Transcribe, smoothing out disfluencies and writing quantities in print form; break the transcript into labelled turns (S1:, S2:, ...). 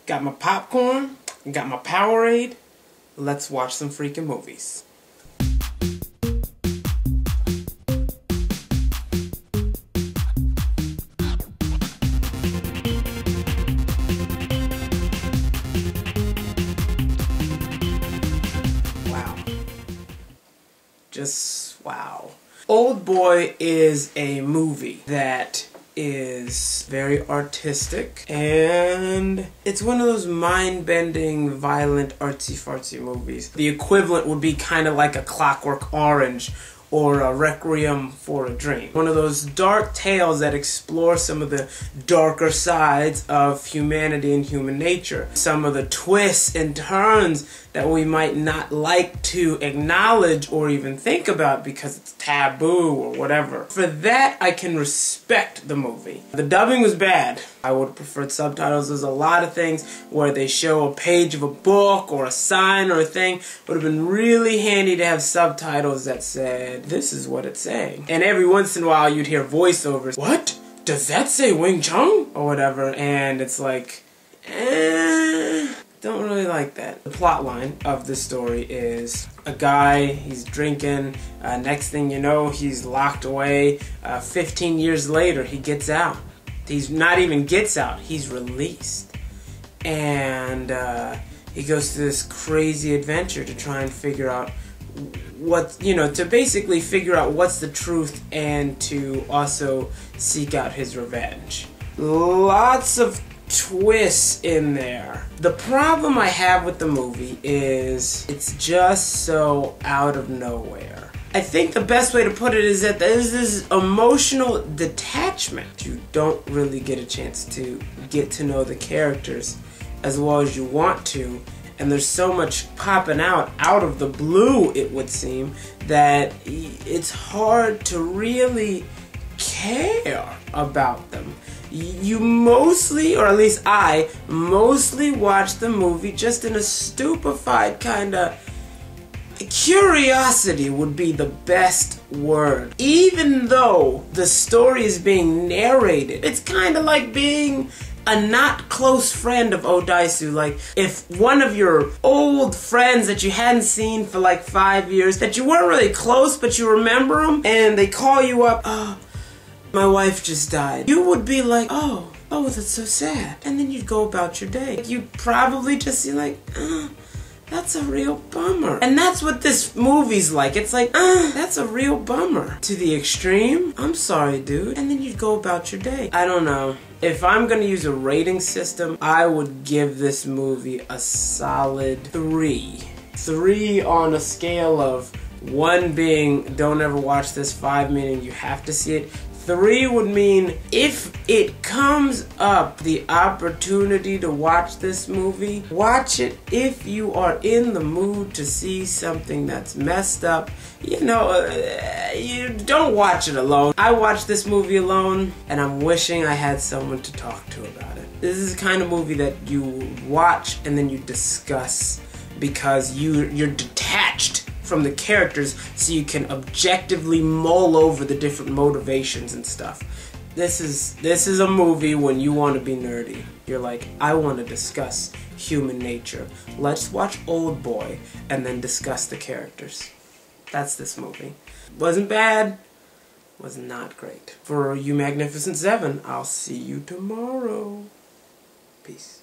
S1: got my popcorn, got my Powerade. Let's watch some freaking movies. Wow. Just wow. Oldboy is a movie that is very artistic, and it's one of those mind-bending, violent, artsy-fartsy movies. The equivalent would be kind of like a Clockwork Orange or a Requiem for a Dream. One of those dark tales that explore some of the darker sides of humanity and human nature. Some of the twists and turns that we might not like to acknowledge or even think about because it's taboo or whatever. For that, I can respect the movie. The dubbing was bad. I would have preferred subtitles. There's a lot of things where they show a page of a book or a sign or a thing. Would have been really handy to have subtitles that said, this is what it's saying. And every once in a while you'd hear voiceovers. What? Does that say Wing Chun? Or whatever. And it's like, don't really like that. The plot line of the story is a guy, he's drinking, next thing you know, he's locked away. 15 years later, he gets out. He's not even gets out, he's released. And he goes through this crazy adventure to try and figure out what, to basically figure out what's the truth and to also seek out his revenge. Lots of twists in there. The problem I have with the movie is it's just so out of nowhere. I think the best way to put it is that there's this emotional detachment. You don't really get a chance to get to know the characters as well as you want to, and there's so much popping out of the blue, it would seem, that it's hard to really care about them. You mostly, or at least I, mostly watch the movie just in a stupefied kind of curiosity would be the best word. Even though the story is being narrated, it's kind of like being a not close friend of Odaisu. Like if one of your old friends that you hadn't seen for like 5 years, that you weren't really close but you remember them, and they call you up, my wife just died. You would be like, oh, that's so sad. And then you'd go about your day. You'd probably just be like, that's a real bummer. And that's what this movie's like. It's like, that's a real bummer. To the extreme, I'm sorry, dude. And then you'd go about your day. I don't know. If I'm gonna use a rating system, I would give this movie a solid 3. 3 on a scale of 1 being don't ever watch this, 5 meaning you have to see it. 3 would mean if it comes up, the opportunity to watch this movie, watch it if you are in the mood to see something that's messed up. You don't watch it alone. I watched this movie alone, and I'm wishing I had someone to talk to about it. This is the kind of movie that you watch and then you discuss because you're detached from the characters so you can objectively mull over the different motivations and stuff. This is a movie when you want to be nerdy. You're like, I want to discuss human nature. Let's watch Oldboy and then discuss the characters. That's this movie. Wasn't bad, was not great. For you Magnificent 7, I'll see you tomorrow. Peace.